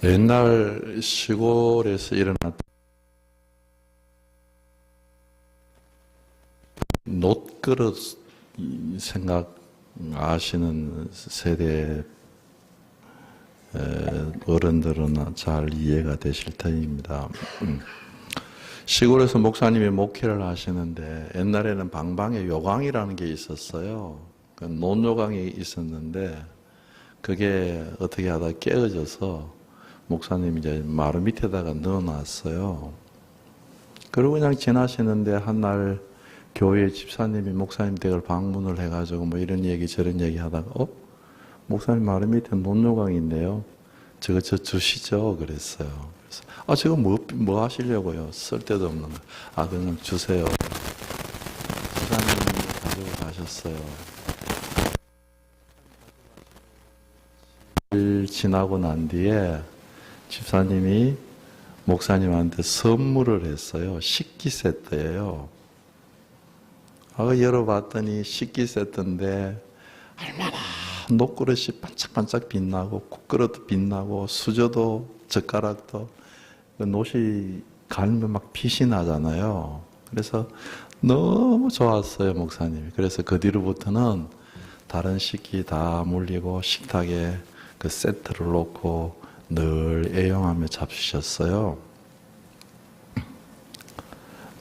옛날 시골에서 일어났던 놋그릇 생각 아시는 세대 어른들은 잘 이해가 되실 터입니다. 시골에서 목사님이 목회를 하시는데 옛날에는 방방에 요강이라는 게 있었어요. 논요강이 있었는데 그게 어떻게 하다 깨어져서 목사님이 이제 마루 밑에다가 넣어놨어요. 그리고 그냥 지나시는데 한날 교회 집사님이 목사님 댁을 방문을 해가지고 뭐 이런 얘기 저런 얘기 하다가 목사님 마루 밑에 논요강이 있네요. 저거 저 주시죠 그랬어요. 그래서 저거 뭐 하시려고요? 쓸데도 없는 거. 그냥 주세요. 집사님이 가지고 가셨어요. 일 지나고 난 뒤에 집사님이 목사님한테 선물을 했어요. 식기 세트예요. 열어봤더니 식기 세트인데 얼마나 녹그릇이 반짝반짝 빛나고 국그릇도 빛나고 수저도 젓가락도 놋이 갈면 막 빛이 나잖아요. 그래서 너무 좋았어요 목사님이. 그래서 그 뒤로부터는 다른 식기 다 물리고 식탁에 그 세트를 놓고 늘 애용하며 잡수셨어요.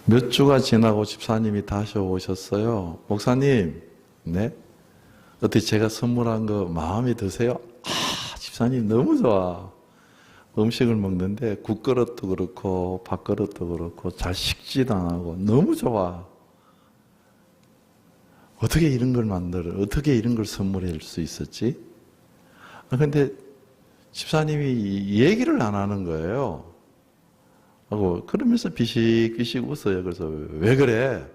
몇 주가 지나고 집사님이 다시 오셨어요. 목사님, 네? 어떻게 제가 선물한 거 마음에 드세요? 집사님 너무 좋아. 음식을 먹는데 국그릇도 그렇고 밥그릇도 그렇고 잘 식지도 안 하고 너무 좋아. 어떻게 이런 걸 어떻게 이런 걸 선물할 수 있었지? 근데 집사님이 얘기를 안 하는 거예요. 그러면서 비식비식 웃어요. 그래서 왜 그래?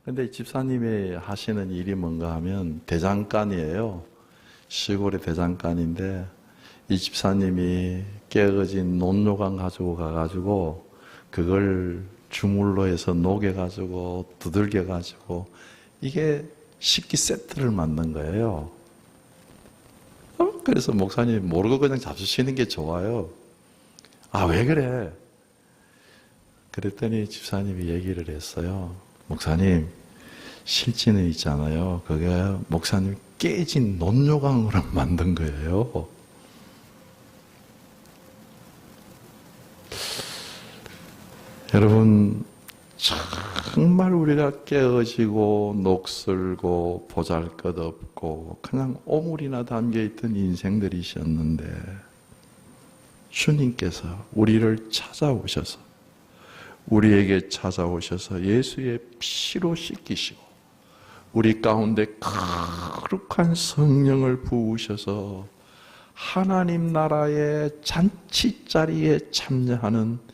근데 집사님이 하시는 일이 뭔가 하면 대장간이에요. 시골의 대장간인데 이 집사님이 깨어진 논요강 가지고 가가지고 그걸 주물로 해서 녹여가지고 두들겨가지고 이게 식기 세트를 만든 거예요. 그래서 목사님이 모르고 그냥 잡수시는 게 좋아요. 왜 그래? 그랬더니 집사님이 얘기를 했어요. 목사님, 실제는 있잖아요. 그게 목사님 깨진 논요강으로 만든 거예요. 여러분, 정말 우리가 깨어지고 녹슬고 보잘것없고 그냥 오물이나 담겨있던 인생들이셨는데 주님께서 우리를 찾아오셔서 우리에게 찾아오셔서 예수의 피로 씻기시고 우리 가운데 거룩한 성령을 부으셔서 하나님 나라의 잔치자리에 참여하는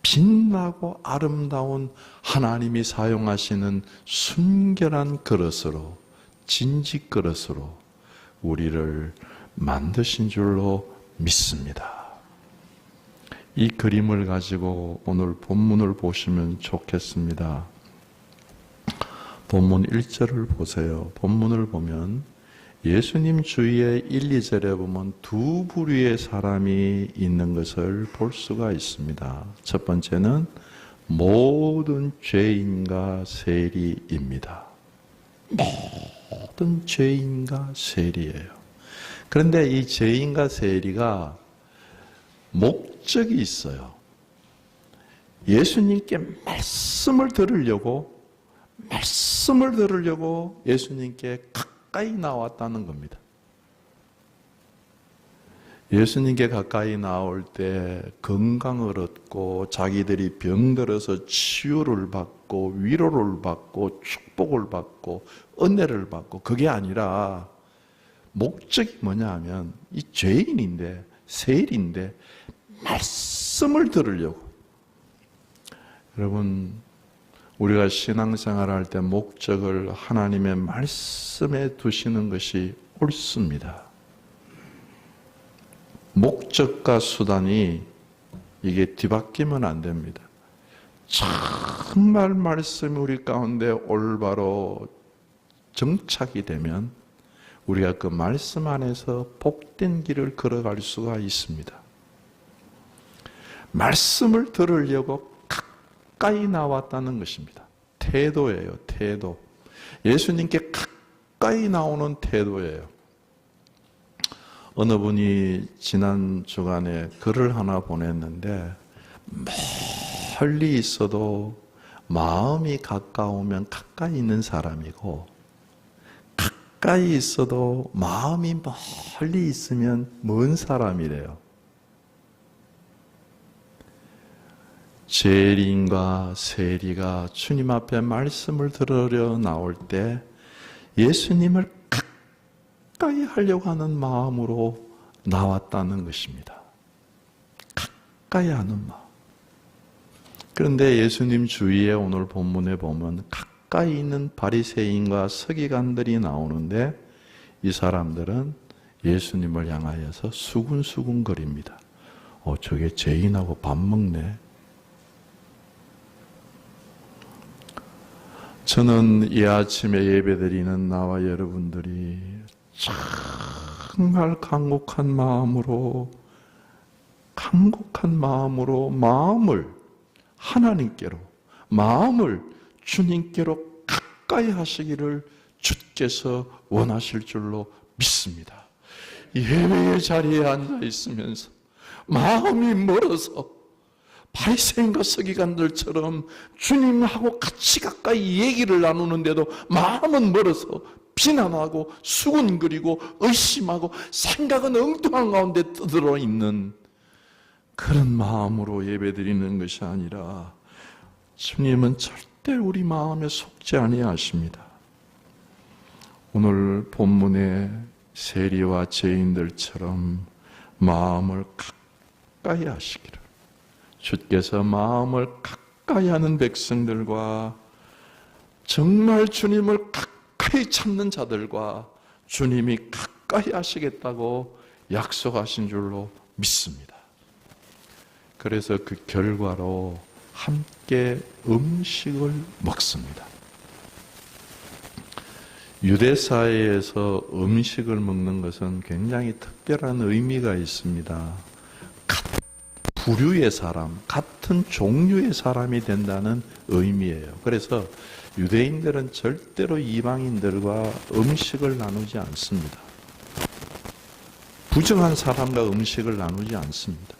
빛나고 아름다운 하나님이 사용하시는 순결한 그릇으로, 진지 그릇으로 우리를 만드신 줄로 믿습니다. 이 그림을 가지고 오늘 본문을 보시면 좋겠습니다. 본문 1절을 보세요. 본문을 보면 예수님 주위에 1, 2절에 보면 두 부류의 사람이 있는 것을 볼 수가 있습니다. 첫 번째는 모든 죄인과 세리입니다. 모든 죄인과 세리예요. 그런데 이 죄인과 세리가 목적이 있어요. 예수님께 말씀을 들으려고 예수님께 가까이 나왔다는 겁니다. 예수님께 가까이 나올 때 건강을 얻고 자기들이 병들어서 치유를 받고 위로를 받고 축복을 받고 은혜를 받고 그게 아니라 목적이 뭐냐 하면 이 죄인인데 세일인데 말씀을 들으려고. 여러분 우리가 신앙생활을 할 때 목적을 하나님의 말씀에 두시는 것이 옳습니다. 목적과 수단이 이게 뒤바뀌면 안 됩니다. 정말 말씀이 우리 가운데 올바로 정착이 되면 우리가 그 말씀 안에서 복된 길을 걸어갈 수가 있습니다. 말씀을 들으려고 가까이 나왔다는 것입니다. 태도예요, 태도. 예수님께 가까이 나오는 태도예요. 어느 분이 지난 주간에 글을 하나 보냈는데, 멀리 있어도 마음이 가까우면 가까이 있는 사람이고, 가까이 있어도 마음이 멀리 있으면 먼 사람이래요. 제린과 세리가 주님 앞에 말씀을 들으려 나올 때 예수님을 가까이 하려고 하는 마음으로 나왔다는 것입니다. 가까이 하는 마음. 그런데 예수님 주위에 오늘 본문에 보면 가까이 있는 바리새인과 서기관들이 나오는데 이 사람들은 예수님을 향하여서 수군수군거립니다. 저게 죄인하고 밥 먹네. 저는 이 아침에 예배드리는 나와 여러분들이 정말 간곡한 마음으로 마음을 하나님께로, 마음을 주님께로 가까이 하시기를 주께서 원하실 줄로 믿습니다. 예배의 자리에 앉아 있으면서 마음이 멀어서 바리새인과 서기관들처럼 주님하고 같이 가까이 얘기를 나누는데도 마음은 멀어서 비난하고 수군거리고 의심하고 생각은 엉뚱한 가운데 떠들어 있는 그런 마음으로 예배드리는 것이 아니라 주님은 절대 우리 마음에 속지 아니하십니다. 오늘 본문의 세리와 죄인들처럼 마음을 가까이 하시기를, 주께서 마음을 가까이 하는 백성들과 정말 주님을 가까이 찾는 자들과 주님이 가까이 하시겠다고 약속하신 줄로 믿습니다. 그래서 그 결과로 함께 음식을 먹습니다. 유대 사회에서 음식을 먹는 것은 굉장히 특별한 의미가 있습니다. 같은 부류의 사람, 같은 종류의 사람이 된다는 의미예요. 그래서 유대인들은 절대로 이방인들과 음식을 나누지 않습니다. 부정한 사람과 음식을 나누지 않습니다.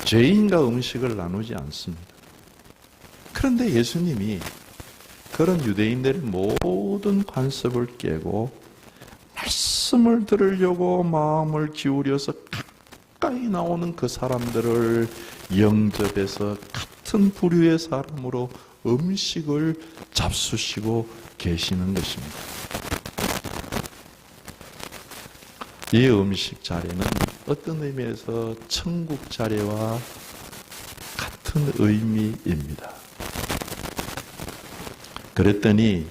죄인과 음식을 나누지 않습니다. 그런데 예수님이 그런 유대인들의 모든 관습을 깨고 말씀을 들으려고 마음을 기울여서 가까이 나오는 그 사람들을 영접해서 같은 부류의 사람으로 음식을 잡수시고 계시는 것입니다. 이 음식 자리는 어떤 의미에서 천국 자리와 같은 의미입니다. 그랬더니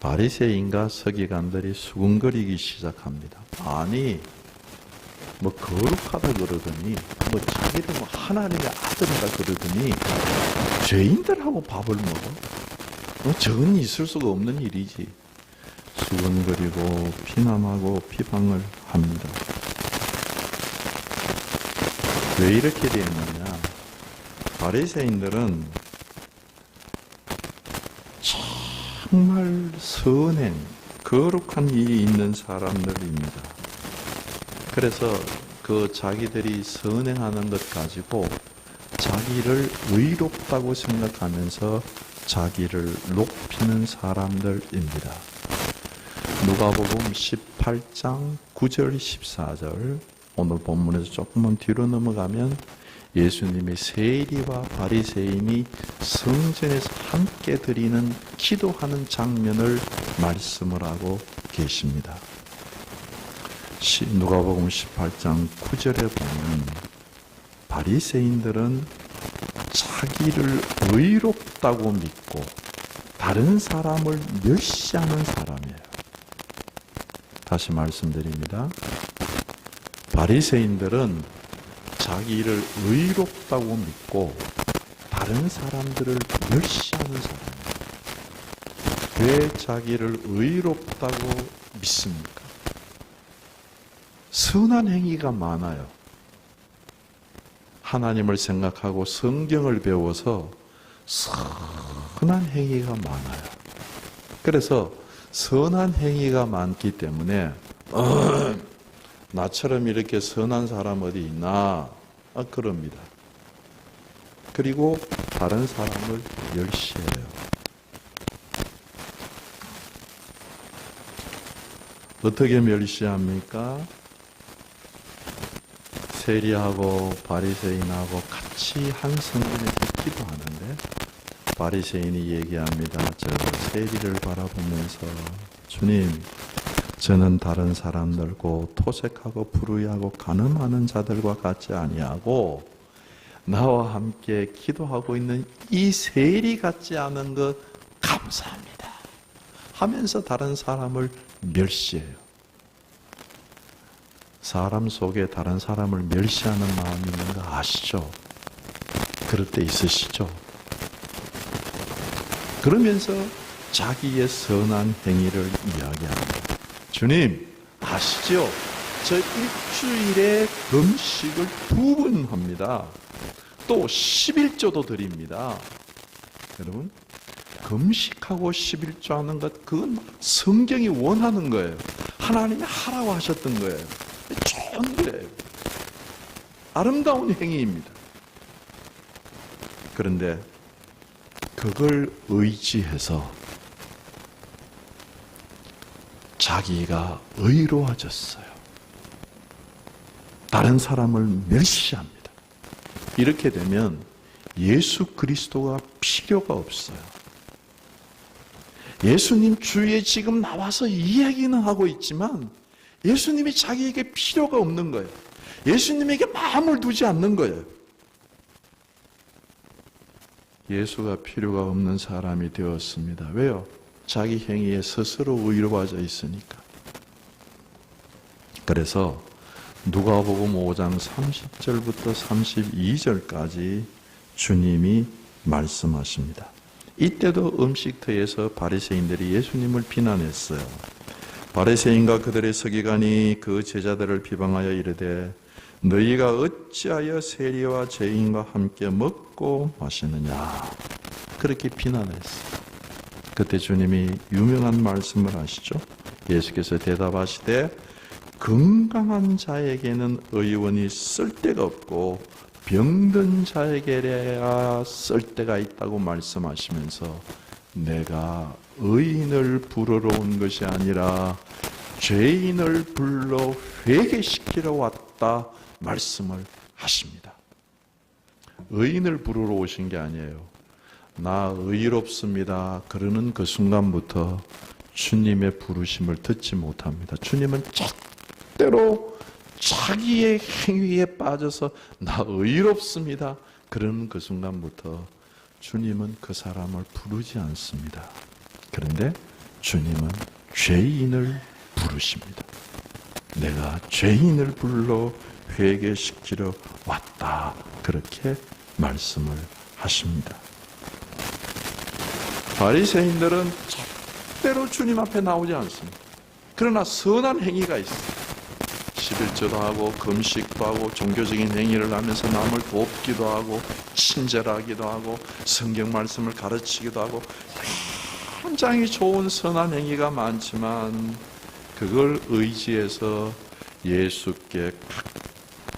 바리새인과 서기관들이 수군거리기 시작합니다. 아니, 거룩하다 그러더니, 자기를 하나님의 아들이라 그러더니 죄인들하고 밥을 먹어? 저건 있을 수가 없는 일이지. 수군거리고 비난하고 비방을 합니다. 왜 이렇게 되었느냐? 바리새인들은 정말 선행, 거룩한 일이 있는 사람들입니다. 그래서 그 자기들이 선행하는 것 가지고 자기를 의롭다고 생각하면서 자기를 높이는 사람들입니다. 누가복음 18장 9절 14절, 오늘 본문에서 조금만 뒤로 넘어가면 예수님의 세리와 바리새인이 성전에서 함께 드리는 기도하는 장면을 말씀을 하고 계십니다. 누가복음 18장 9절에 보면 바리새인들은 자기를 의롭다고 믿고 다른 사람을 멸시하는 사람이에요. 다시 말씀드립니다. 바리새인들은 자기를 의롭다고 믿고 다른 사람들을 멸시하는 사람이에요. 왜 자기를 의롭다고 믿습니까? 선한 행위가 많아요. 하나님을 생각하고 성경을 배워서 선한 행위가 많아요. 그래서 선한 행위가 많기 때문에 나처럼 이렇게 선한 사람 어디 있나? 그럽니다. 그리고 다른 사람을 멸시해요. 어떻게 멸시합니까? 세리하고 바리새인하고 같이 한 성전에서 기도하는데 바리새인이 얘기합니다. 저 세리를 바라보면서 주님, 저는 다른 사람들고 토색하고 불의하고 간음하는 자들과 같지 아니하고 나와 함께 기도하고 있는 이 세리 같지 않은 것 감사합니다 하면서 다른 사람을 멸시해요. 사람 속에 다른 사람을 멸시하는 마음이 있는 거 아시죠? 그럴 때 있으시죠? 그러면서 자기의 선한 행위를 이야기합니다. 주님, 아시죠? 저 일주일에 금식을 2번 합니다. 또 11조도 드립니다. 여러분, 금식하고 11조 하는 것, 그건 성경이 원하는 거예요. 하나님이 하라고 하셨던 거예요. 좋은 거예요. 아름다운 행위입니다. 그런데 그걸 의지해서 자기가 의로워졌어요. 다른 사람을 멸시합니다. 이렇게 되면 예수 그리스도가 필요가 없어요. 예수님 주위에 지금 나와서 이야기는 하고 있지만 예수님이 자기에게 필요가 없는 거예요. 예수님에게 마음을 두지 않는 거예요. 예수가 필요가 없는 사람이 되었습니다. 왜요? 자기 행위에 스스로 의로워져 있으니까. 그래서 누가복음 5장 30절부터 32절까지 주님이 말씀하십니다. 이때도 음식터에서 바리새인들이 예수님을 비난했어요. 바리새인과 그들의 서기관이 그 제자들을 비방하여 이르되 너희가 어찌하여 세리와 죄인과 함께 먹고 마시느냐, 그렇게 비난했어요. 그때 주님이 유명한 말씀을 하시죠. 예수께서 대답하시되 건강한 자에게는 의원이 쓸 데가 없고 병든 자에게야 쓸 데가 있다고 말씀하시면서 내가 의인을 부르러 온 것이 아니라 죄인을 불러 회개시키러 왔다 말씀을 하십니다. 의인을 부르러 오신 게 아니에요. 나 의롭습니다 그러는 그 순간부터 주님의 부르심을 듣지 못합니다. 주님은 절대로 자기의 행위에 빠져서 나 의롭습니다 그러는 그 순간부터 주님은 그 사람을 부르지 않습니다. 그런데 주님은 죄인을 부르십니다. 내가 죄인을 불러 회개시키러 왔다, 그렇게 말씀을 하십니다. 바리새인들은 절대로 주님 앞에 나오지 않습니다. 그러나 선한 행위가 있어요. 11조도 하고 금식도 하고 종교적인 행위를 하면서 남을 돕기도 하고 친절하기도 하고 성경 말씀을 가르치기도 하고 굉장히 좋은 선한 행위가 많지만 그걸 의지해서 예수께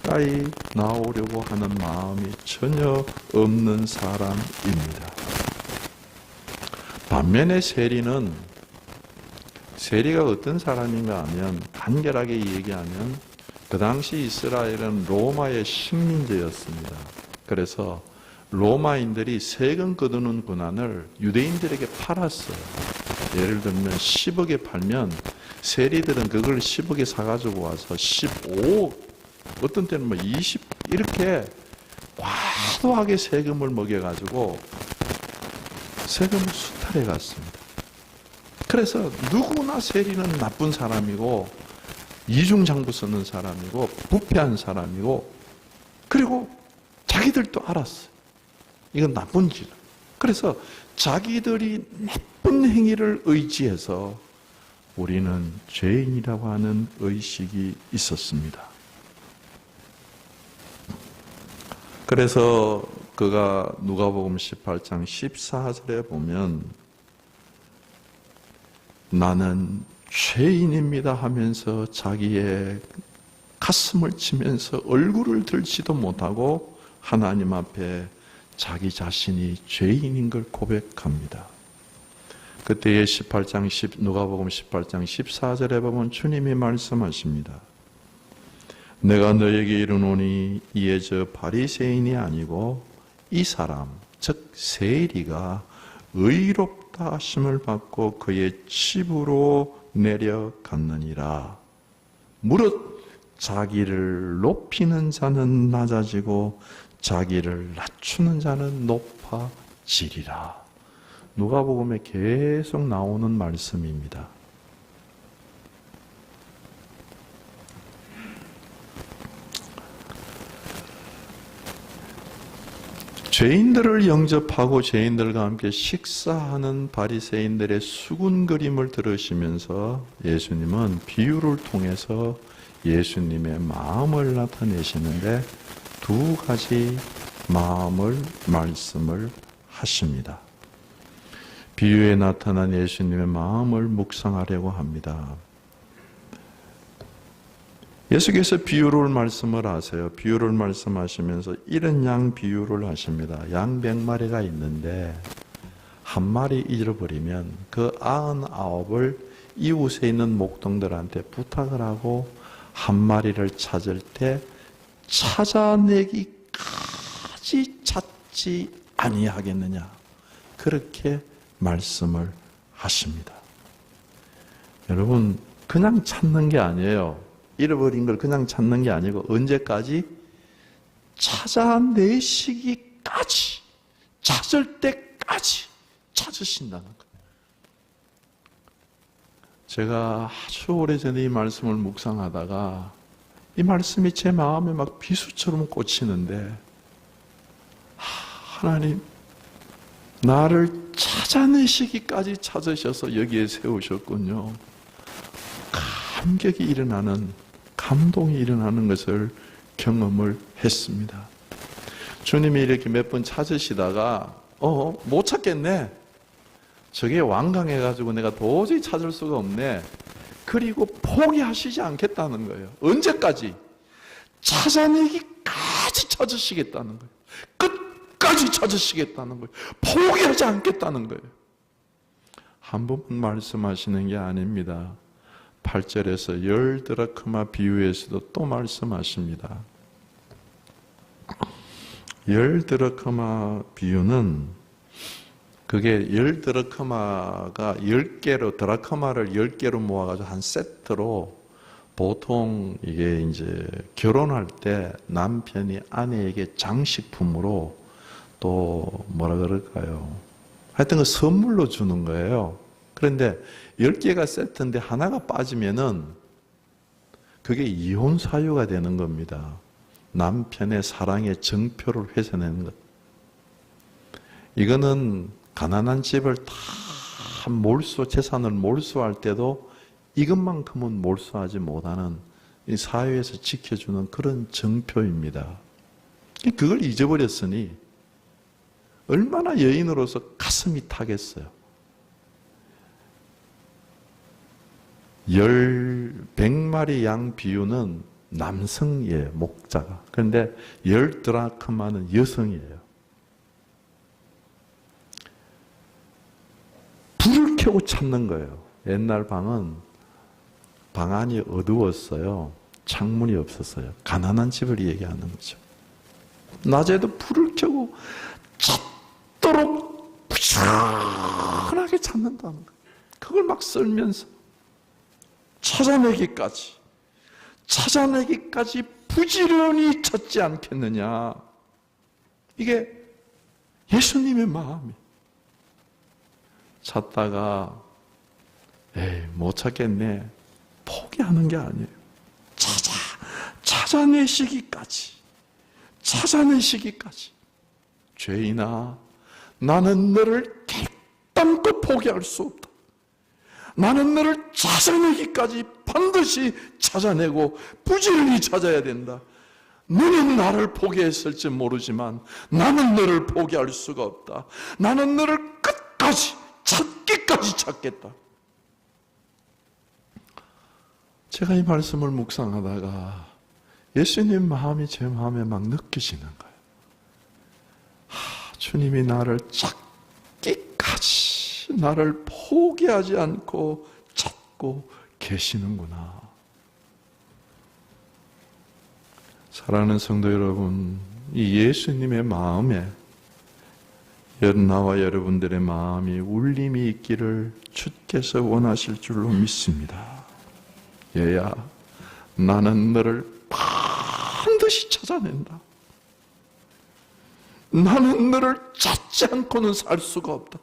가까이 나오려고 하는 마음이 전혀 없는 사람입니다. 반면에 세리가 어떤 사람인가 하면 간결하게 얘기하면 그 당시 이스라엘은 로마의 식민지였습니다. 그래서 로마인들이 세금 거두는 권한을 유대인들에게 팔았어요. 예를 들면 10억에 팔면 세리들은 그걸 10억에 사가지고 와서 15억, 어떤 때는 뭐 20, 이렇게 과도하게 세금을 먹여가지고 세금을 수탈해 갔습니다. 그래서 누구나 세리는 나쁜 사람이고 이중장부 쓰는 사람이고 부패한 사람이고, 그리고 자기들도 알았어요. 이건 나쁜 짓. 그래서 자기들이 나쁜 행위를 의지해서 우리는 죄인이라고 하는 의식이 있었습니다. 그래서 그가 누가복음 18장 14절에 보면 나는 죄인입니다 하면서 자기의 가슴을 치면서 얼굴을 들지도 못하고 하나님 앞에 자기 자신이 죄인인 걸 고백합니다. 그때의 누가복음 18장 14절에 보면 주님이 말씀하십니다. 내가 너에게 이르노니 이에 저 바리새인이 아니고 이 사람 즉 세리가 의롭다 하심을 받고 그의 집으로 내려갔느니라. 무릇 자기를 높이는 자는 낮아지고 자기를 낮추는 자는 높아지리라. 누가복음에 계속 나오는 말씀입니다. 죄인들을 영접하고 죄인들과 함께 식사하는 바리새인들의 수군거림을 들으시면서 예수님은 비유를 통해서 예수님의 마음을 나타내시는데 두 가지 말씀을 하십니다. 비유에 나타난 예수님의 마음을 묵상하려고 합니다. 예수께서 비유를 말씀을 하세요. 비유를 말씀하시면서 이런 양 비유를 하십니다. 양 100마리가 있는데 한 마리 잃어버리면 그 99을 이웃에 있는 목동들한테 부탁을 하고 한 마리를 찾을 때 찾아내기까지 찾지 아니하겠느냐. 그렇게 말씀을 하십니다. 여러분, 그냥 찾는 게 아니에요. 잃어버린 걸 그냥 찾는 게 아니고 언제까지? 찾아내시기까지, 찾을 때까지 찾으신다는 거예요. 제가 아주 오래전에 이 말씀을 묵상하다가 이 말씀이 제 마음에 막 비수처럼 꽂히는데 하나님, 나를 찾아내시기까지 찾으셔서 여기에 세우셨군요. 감격이 일어나는, 감동이 일어나는 것을 경험을 했습니다. 주님이 이렇게 몇 번 찾으시다가 못 찾겠네. 저게 완강해가지고 내가 도저히 찾을 수가 없네. 그리고 포기하시지 않겠다는 거예요. 언제까지? 찾아내기까지 찾으시겠다는 거예요. 끝까지 찾으시겠다는 거예요. 포기하지 않겠다는 거예요. 한 번만 말씀하시는 게 아닙니다. 8절에서 10드라크마 비유에서도 또 말씀하십니다. 10드라크마 비유는 그게 10드라크마가 10개로, 드라크마를 10개로 모아가지고 한 세트로 보통 이게 이제 결혼할 때 남편이 아내에게 장식품으로 또 뭐라 그럴까요? 하여튼 그 선물로 주는 거예요. 그런데 10개가 세트인데 하나가 빠지면은 그게 이혼 사유가 되는 겁니다. 남편의 사랑의 정표를 훼손하는 것. 이거는 가난한 집을 다 재산을 몰수할 때도 이것만큼은 몰수하지 못하는 이 사회에서 지켜주는 그런 정표입니다. 그걸 잊어버렸으니 얼마나 여인으로서 가슴이 타겠어요. 100마리 양 비유는 남성이에요, 목자가. 그런데 10드라크마는 여성이에요. 불을 켜고 찾는 거예요. 옛날 방은 방안이 어두웠어요. 창문이 없었어요. 가난한 집을 얘기하는 거죠. 낮에도 불을 켜고 찾도록 부지런하게 찾는다는 거예요. 그걸 막 썰면서 찾아내기까지 부지런히 찾지 않겠느냐. 이게 예수님의 마음이에요. 찾다가 못 찾겠네. 포기하는 게 아니에요. 찾아내시기까지. 죄인아, 나는 너를 결단코 포기할 수 없다. 나는 너를 찾아내기까지 반드시 찾아내고 부지런히 찾아야 된다. 너는 나를 포기했을지 모르지만 나는 너를 포기할 수가 없다. 나는 너를 끝까지 찾기까지 찾겠다. 제가 이 말씀을 묵상하다가 예수님 마음이 제 마음에 막 느껴지는 거예요. 주님이 나를 찾기까지 나를 포기하지 않고 찾고 계시는구나. 사랑하는 성도 여러분, 이 예수님의 마음에 나와 여러분들의 마음이 울림이 있기를 주께서 원하실 줄로 믿습니다. 얘야, 나는 너를 반드시 찾아낸다. 나는 너를 찾지 않고는 살 수가 없다.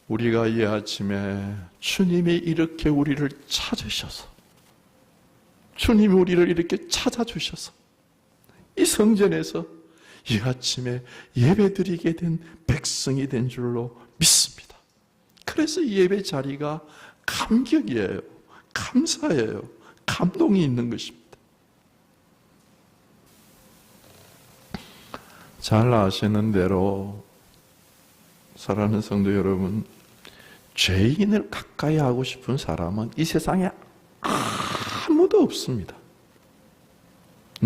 우리가 이 아침에 주님이 이렇게 우리를 찾으셔서, 주님이 우리를 이렇게 찾아주셔서 이 성전에서 이 아침에 예배드리게 된 백성이 된 줄로 믿습니다. 그래서 이 예배 자리가 감격이에요. 감사예요. 감동이 있는 것입니다. 잘 아시는 대로 사랑하는 성도 여러분, 죄인을 가까이 하고 싶은 사람은 이 세상에 아무도 없습니다.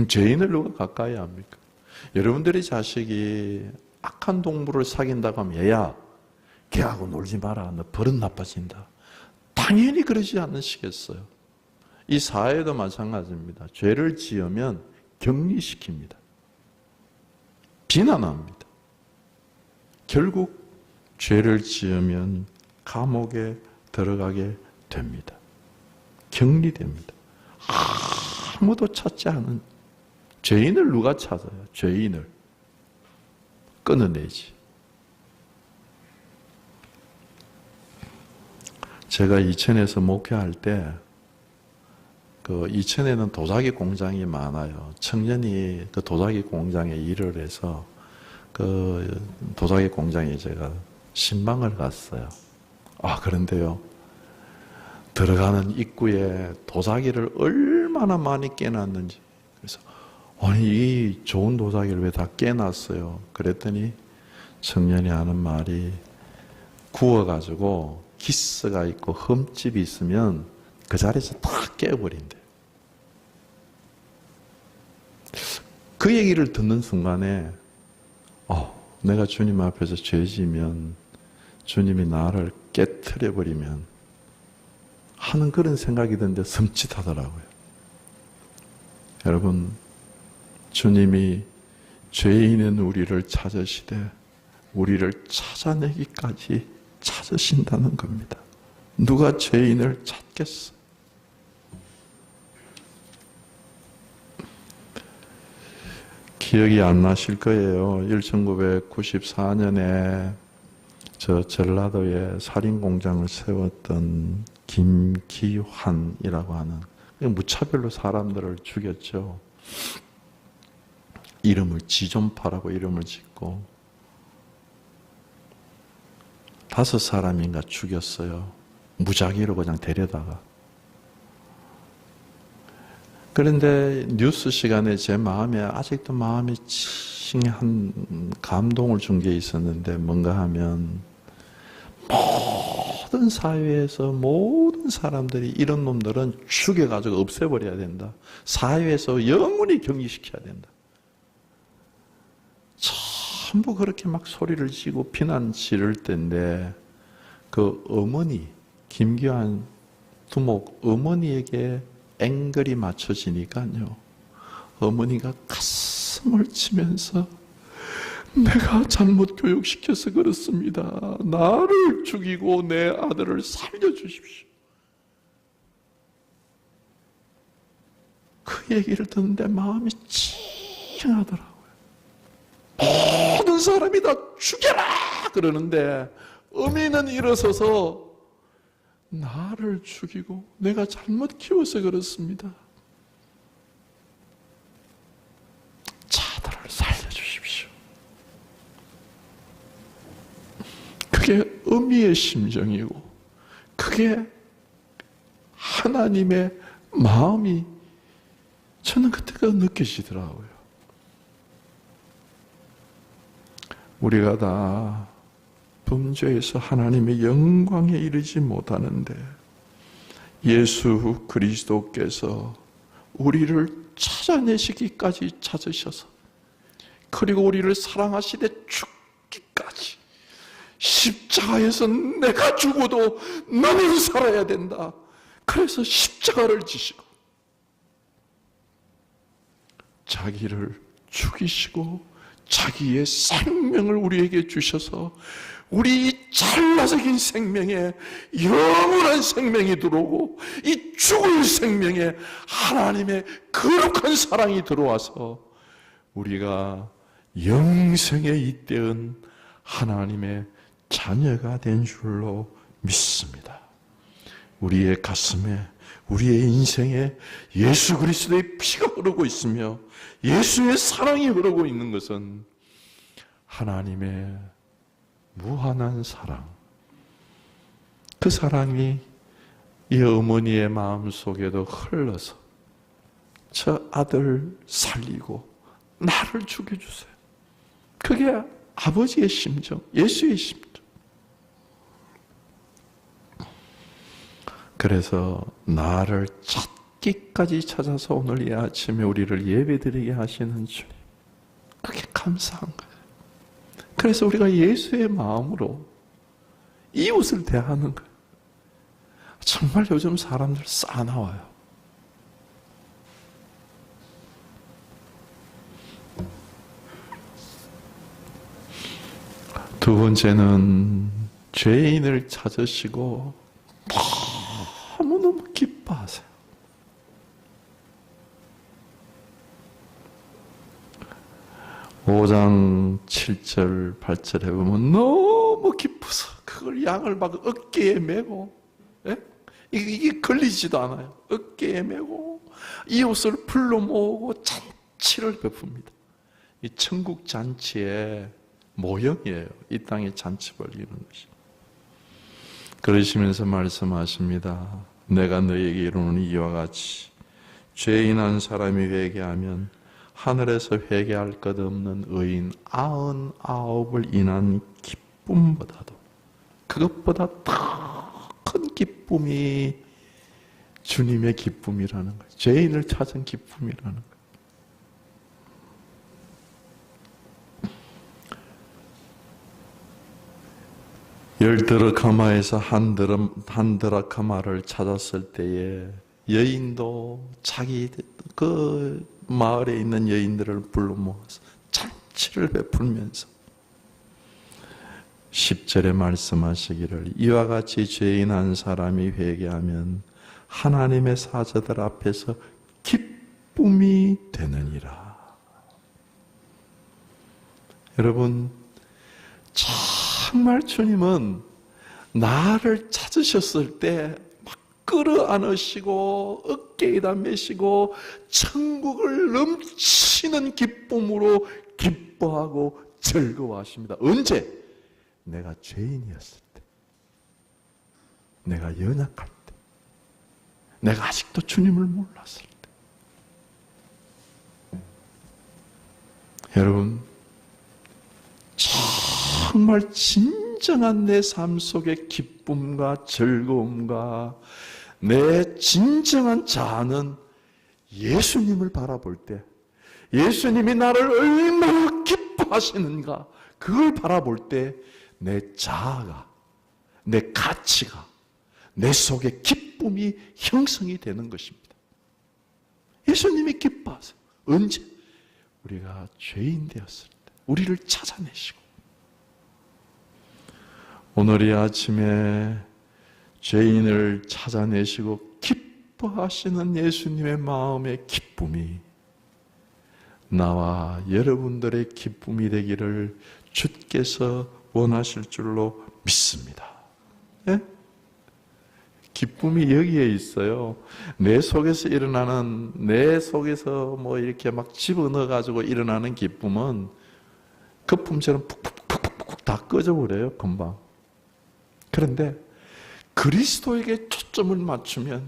죄인을 누가 가까이 합니까? 여러분들의 자식이 악한 동물을 사귄다고 하면 얘야, 걔하고 놀지 마라. 너 버릇 나빠진다. 당연히 그러지 않으시겠어요? 이 사회도 마찬가지입니다. 죄를 지으면 격리시킵니다. 비난합니다. 결국 죄를 지으면 감옥에 들어가게 됩니다. 격리됩니다. 아무도 찾지 않은 죄인을 누가 찾아요? 죄인을 끊어내지. 제가 이천에서 목회할 때 이천에는 도자기 공장이 많아요. 청년이 그 도자기 공장에 일을 해서 그 도자기 공장에 제가 신방을 갔어요. 그런데요, 들어가는 입구에 도자기를 얼마나 많이 깨놨는지. 그래서 아니, 이 좋은 도자기를 왜 다 깨놨어요? 그랬더니 청년이 하는 말이, 구워가지고 기스가 있고 흠집이 있으면 그 자리에서 다 깨버린대요. 그 얘기를 듣는 순간에 내가 주님 앞에서 죄지면 주님이 나를 깨트려버리면 하는 그런 생각이 드는데 섬찟하더라고요. 여러분, 주님이 죄인은 우리를 찾으시되 우리를 찾아내기까지 찾으신다는 겁니다. 누가 죄인을 찾겠어? 기억이 안 나실 거예요. 1994년에 저 전라도에 살인공장을 세웠던 김기환이라고 하는, 무차별로 사람들을 죽였죠. 이름을 지존파라고 이름을 짓고 5사람인가 죽였어요. 무작위로 그냥 데려다가. 그런데 뉴스 시간에 제 마음에 아직도 마음이 칭한 감동을 준 게 있었는데, 뭔가 하면 모든 사회에서 모든 사람들이 이런 놈들은 죽여가지고 없애버려야 된다. 사회에서 영원히 격리시켜야 된다. 전부 그렇게 막 소리를 지고 비난 지를 때인데, 그 어머니, 김기환 두목 어머니에게 앵글이 맞춰지니까요, 어머니가 가슴을 치면서 내가 잘못 교육시켜서 그렇습니다. 나를 죽이고 내 아들을 살려주십시오. 그 얘기를 듣는데 마음이 찡하더라고요. 모든 사람이 다 죽여라 그러는데 어미는 일어서서 나를 죽이고 내가 잘못 키워서 그렇습니다. 자들을 살려주십시오. 그게 어미의 심정이고 그게 하나님의 마음이 저는 그때가 느껴지더라고요. 우리가 다 범죄에서 하나님의 영광에 이르지 못하는데 예수 그리스도께서 우리를 찾아내시기까지 찾으셔서, 그리고 우리를 사랑하시되 죽기까지, 십자가에서 내가 죽어도 너는 살아야 된다, 그래서 십자가를 지시고 자기를 죽이시고 자기의 생명을 우리에게 주셔서 우리 이 잘라서긴 생명에 영원한 생명이 들어오고 이 죽을 생명에 하나님의 거룩한 사랑이 들어와서 우리가 영생에 잇대은 하나님의 자녀가 된 줄로 믿습니다. 우리의 가슴에, 우리의 인생에 예수 그리스도의 피가 흐르고 있으며 예수의 사랑이 흐르고 있는 것은 하나님의 무한한 사랑, 그 사랑이 이 어머니의 마음속에도 흘러서 저 아들 살리고 나를 죽여주세요. 그게 아버지의 심정, 예수의 심정. 그래서 나를 찾기까지 찾아서 오늘 이 아침에 우리를 예배드리게 하시는 주님, 그게 감사한 거예요. 그래서 우리가 예수의 마음으로 이웃을 대하는 거예요. 정말 요즘 사람들 싸나워요. 두 번째는 죄인을 찾으시고 너무너무 기뻐하세요. (5장 7절 8절에 보면 너무 기뻐서 그걸 양을 막 어깨에 메고, 이게 걸리지도 않아요. 어깨에 메고 이웃을 불러 모으고 잔치를 베풉니다. 이 천국 잔치의 모형이에요. 이 땅에 잔치 벌이는 것이. 그러시면서 말씀하십니다. 내가 너에게 이르노니 이와 같이 죄인 한 사람이 회개하면 하늘에서 회개할 것 없는 의인 99을 인한 기쁨보다도, 그것보다 더 큰 기쁨이 주님의 기쁨이라는 거예요. 죄인을 찾은 기쁨이라는 거예요. 열 드라카마에서 한 드라카마를 찾았을 때에 여인도 자기 그 마을에 있는 여인들을 불러 모아서 잔치를 베풀면서 10절에 말씀하시기를 이와 같이 죄인 한 사람이 회개하면 하나님의 사자들 앞에서 기쁨이 되느니라. 여러분, 정말 주님은 나를 찾으셨을 때 막 끌어안으시고 어깨에다 메시고 천국을 넘치는 기쁨으로 기뻐하고 즐거워하십니다. 언제? 내가 죄인이었을 때, 내가 연약할 때, 내가 아직도 주님을 몰랐을 때. 여러분, 정말 진정한 내 삶 속의 기쁨과 즐거움과 내 진정한 자아는 예수님을 바라볼 때, 예수님이 나를 얼마나 기뻐하시는가, 그걸 바라볼 때 내 자아가, 내 가치가, 내 속에 기쁨이 형성이 되는 것입니다. 예수님이 기뻐하세요. 언제? 우리가 죄인 되었을 때, 우리를 찾아내시고. 오늘 이 아침에 죄인을 찾아내시고 기뻐하시는 예수님의 마음의 기쁨이 나와 여러분들의 기쁨이 되기를 주께서 원하실 줄로 믿습니다. 예? 기쁨이 여기에 있어요. 내 속에서 일어나는, 내 속에서 뭐 이렇게 막 집어넣어가지고 일어나는 기쁨은 거품처럼 푹푹푹푹 다 꺼져버려요, 금방. 그런데 그리스도에게 초점을 맞추면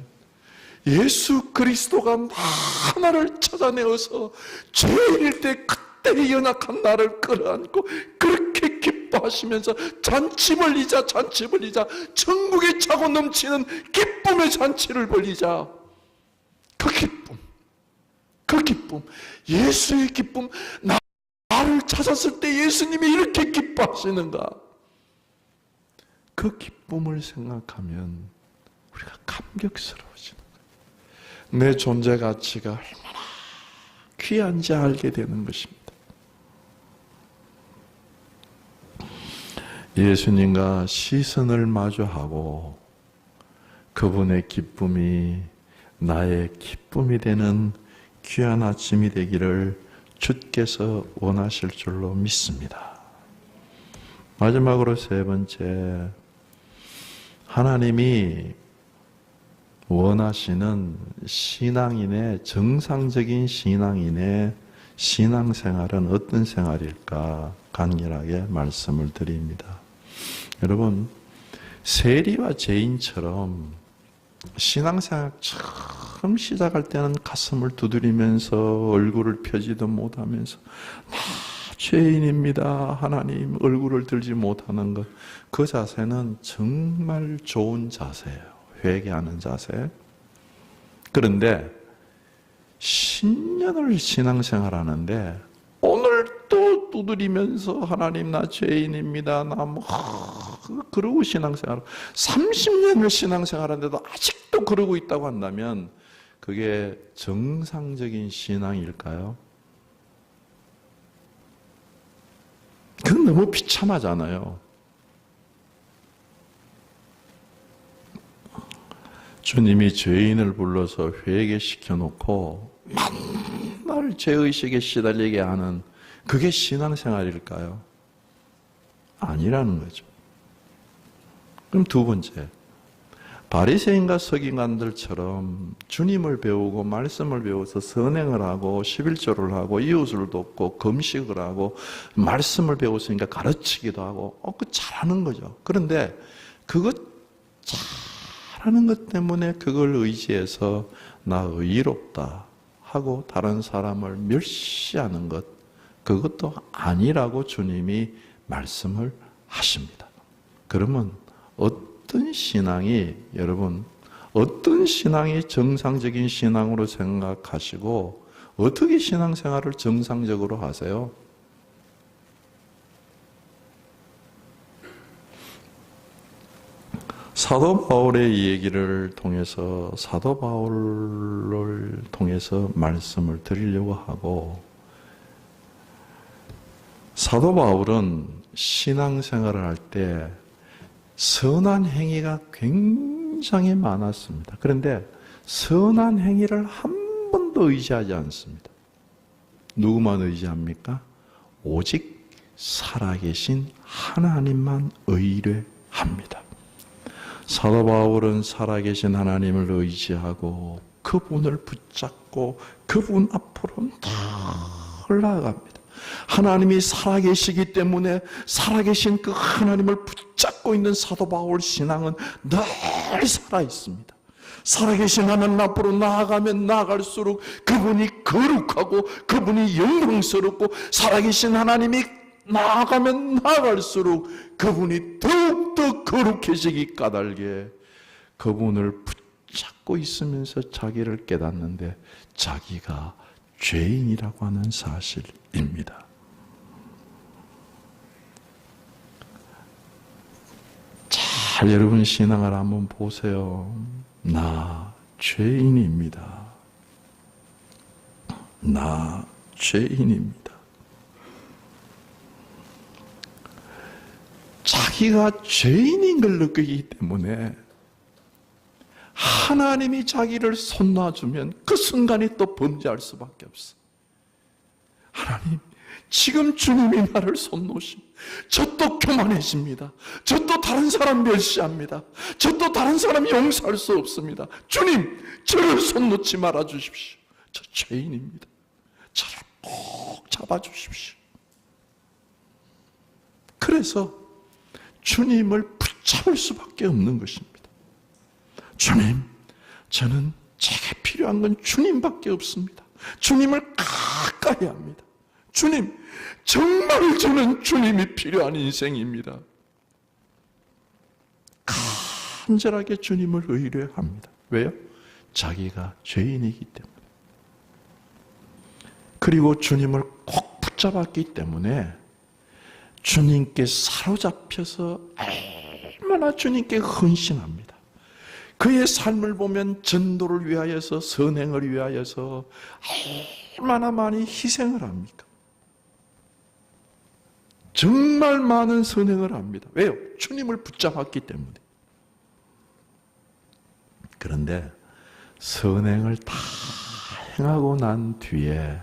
예수 그리스도가 나를 찾아내어서 죄인일 때 그때 연약한 나를 끌어안고 그렇게 기뻐하시면서 잔치 벌리자 천국에 차고 넘치는 기쁨의 잔치를 벌리자. 그 기쁨, 예수의 기쁨, 나를 찾았을 때 예수님이 이렇게 기뻐하시는가? 그 기쁨을 생각하면 우리가 감격스러워지는 거예요. 내 존재 가치가 얼마나 귀한지 알게 되는 것입니다. 예수님과 시선을 마주하고 그분의 기쁨이 나의 기쁨이 되는 귀한 아침이 되기를 주께서 원하실 줄로 믿습니다. 마지막으로 세 번째, 하나님이 원하시는 신앙인의, 정상적인 신앙인의 신앙생활은 어떤 생활일까 간결하게 말씀을 드립니다. 여러분, 세리와 죄인처럼 신앙생활 처음 시작할 때는 가슴을 두드리면서 얼굴을 펴지도 못하면서 나 죄인입니다. 하나님, 얼굴을 들지 못하는 것, 그 자세는 정말 좋은 자세예요. 회개하는 자세. 그런데 10년을 신앙생활하는데 오늘 또 두드리면서 하나님 나 죄인입니다. 나 그러고 신앙생활 30년을 신앙생활하는데도 아직도 그러고 있다고 한다면 그게 정상적인 신앙일까요? 그건 너무 비참하잖아요. 주님이 죄인을 불러서 회개시켜 놓고 맨날 죄의식에 시달리게 하는 그게 신앙생활일까요? 아니라는 거죠. 그럼 두 번째, 바리새인과 서기관들처럼 주님을 배우고 말씀을 배워서 선행을 하고 11조를 하고 이웃을 돕고 금식을 하고 말씀을 배웠으니까 가르치기도 하고 그 잘하는 거죠. 그런데 그것 잘하는 것 때문에 그걸 의지해서 나 의롭다 하고 다른 사람을 멸시하는 것, 그것도 아니라고 주님이 말씀을 하십니다. 그러면 어떤 신앙이, 여러분, 어떤 신앙이 정상적인 신앙으로 생각하시고 어떻게 신앙생활을 정상적으로 하세요? 사도 바울의 이 얘기를 통해서, 사도 바울을 통해서 말씀을 드리려고 하고, 사도 바울은 신앙생활을 할 때 선한 행위가 굉장히 많았습니다. 그런데 선한 행위를 한 번도 의지하지 않습니다. 누구만 의지합니까? 오직 살아계신 하나님만 의뢰합니다. 사도 바울은 살아계신 하나님을 의지하고 그분을 붙잡고 그분 앞으로 늘 나아갑니다. 하나님이 살아계시기 때문에 살아계신 그 하나님을 붙잡고 있는 사도 바울 신앙은 늘 살아있습니다. 살아계신 하나님 앞으로 나아가면 나아갈수록 그분이 거룩하고 그분이 영광스럽고, 살아계신 하나님이 나아가면 나아갈수록 그분이 더욱더 거룩해지기 까닭에 그분을 붙잡고 있으면서 자기를 깨닫는데 자기가 죄인이라고 하는 사실입니다. 잘 여러분 신앙을 한번 보세요. 나 죄인입니다. 나 죄인입니다. 자기가 죄인인 걸 느끼기 때문에 하나님이 자기를 손 놔주면 그 순간에 또 범죄할 수밖에 없어. 하나님, 지금 주님이 나를 손 놓으시면 저 또 교만해집니다. 저 또 다른 사람 멸시합니다. 저 또 다른 사람 용서할 수 없습니다. 주님, 저를 손 놓지 말아 주십시오. 저 죄인입니다. 저를 꼭 잡아 주십시오. 그래서 주님을 붙잡을 수밖에 없는 것입니다. 주님, 저는 제게 필요한 건 주님밖에 없습니다. 주님을 가까이 합니다. 주님, 정말 저는 주님이 필요한 인생입니다. 간절하게 주님을 의뢰합니다. 왜요? 자기가 죄인이기 때문에. 그리고 주님을 꼭 붙잡았기 때문에 주님께 사로잡혀서 얼마나 주님께 헌신합니다. 그의 삶을 보면 전도를 위하여서, 선행을 위하여서 얼마나 많이 희생을 합니까? 정말 많은 선행을 합니다. 왜요? 주님을 붙잡았기 때문에. 그런데 선행을 다 행하고 난 뒤에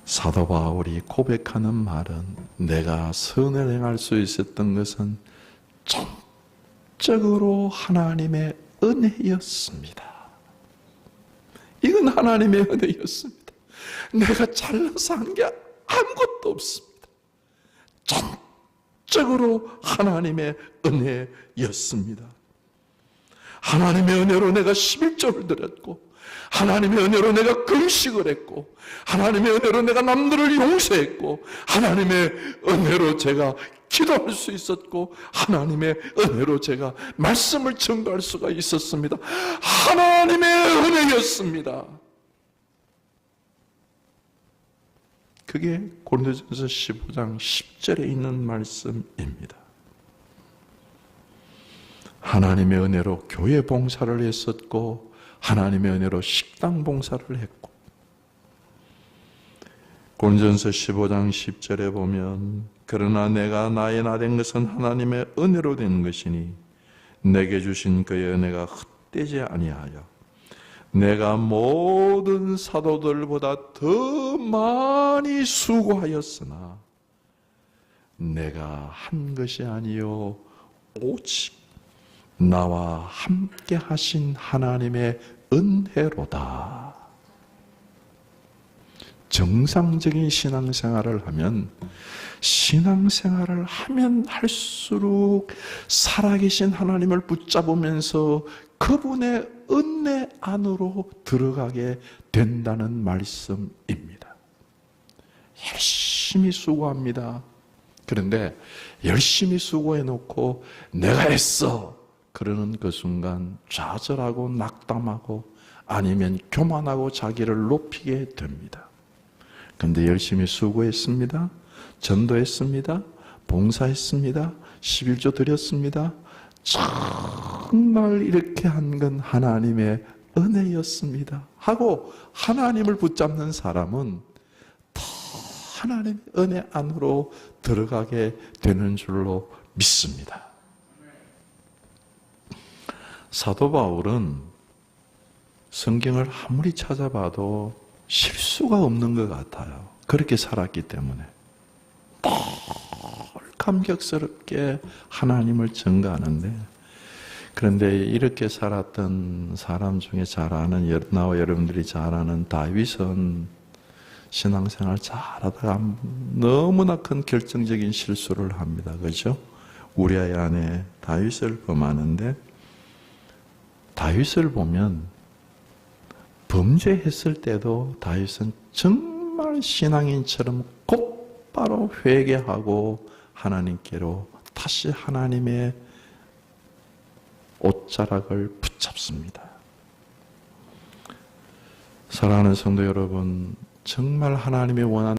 사도 바울이 고백하는 말은, 내가 선을 행할 수 있었던 것은 전적으로 하나님의 은혜였습니다. 이건 하나님의 은혜였습니다. 내가 잘나서 한 게 아무것도 없습니다. 전적으로 하나님의 은혜였습니다. 하나님의 은혜로 내가 11조를 드렸고, 하나님의 은혜로 내가 금식을 했고, 하나님의 은혜로 내가 남들을 용서했고, 하나님의 은혜로 제가 기도할 수 있었고, 하나님의 은혜로 제가 말씀을 전가할 수가 있었습니다. 하나님의 은혜였습니다. 그게 고린도전서 15장 10절에 있는 말씀입니다. 하나님의 은혜로 교회 봉사를 했었고, 하나님의 은혜로 식당 봉사를 했고, 고린도전서 15장 10절에 보면, 그러나 내가 나의 나 된 것은 하나님의 은혜로 된 것이니 내게 주신 그의 은혜가 헛되지 아니하여 내가 모든 사도들보다 더 많이 수고하였으나 내가 한 것이 아니요 오직 나와 함께 하신 하나님의 은혜로다. 정상적인 신앙생활을 하면, 신앙생활을 하면 할수록 살아계신 하나님을 붙잡으면서 그분의 은혜 안으로 들어가게 된다는 말씀입니다. 열심히 수고합니다. 그런데 열심히 수고해놓고 내가 했어 그러는 그 순간 좌절하고 낙담하고 아니면 교만하고 자기를 높이게 됩니다. 그런데 열심히 수고했습니다. 전도했습니다. 봉사했습니다. 11조 드렸습니다. 정말 이렇게 한 건 하나님의 은혜였습니다 하고 하나님을 붙잡는 사람은 더 하나님의 은혜 안으로 들어가게 되는 줄로 믿습니다. 사도 바울은 성경을 아무리 찾아봐도 실수가 없는 것 같아요. 그렇게 살았기 때문에 늘 감격스럽게 하나님을 전가하는데, 그런데 이렇게 살았던 사람 중에 잘 아는, 나와 여러분들이 잘 아는 다윗은 신앙생활 잘하다가 너무나 큰 결정적인 실수를 합니다. 그렇죠? 우리아의 아내 다윗을 범하는데, 다윗을 보면 범죄했을 때도 다윗은 정말 신앙인처럼 곧바로 회개하고 하나님께로 다시 하나님의 옷자락을 붙잡습니다. 사랑하는 성도 여러분, 정말 하나님의 원하는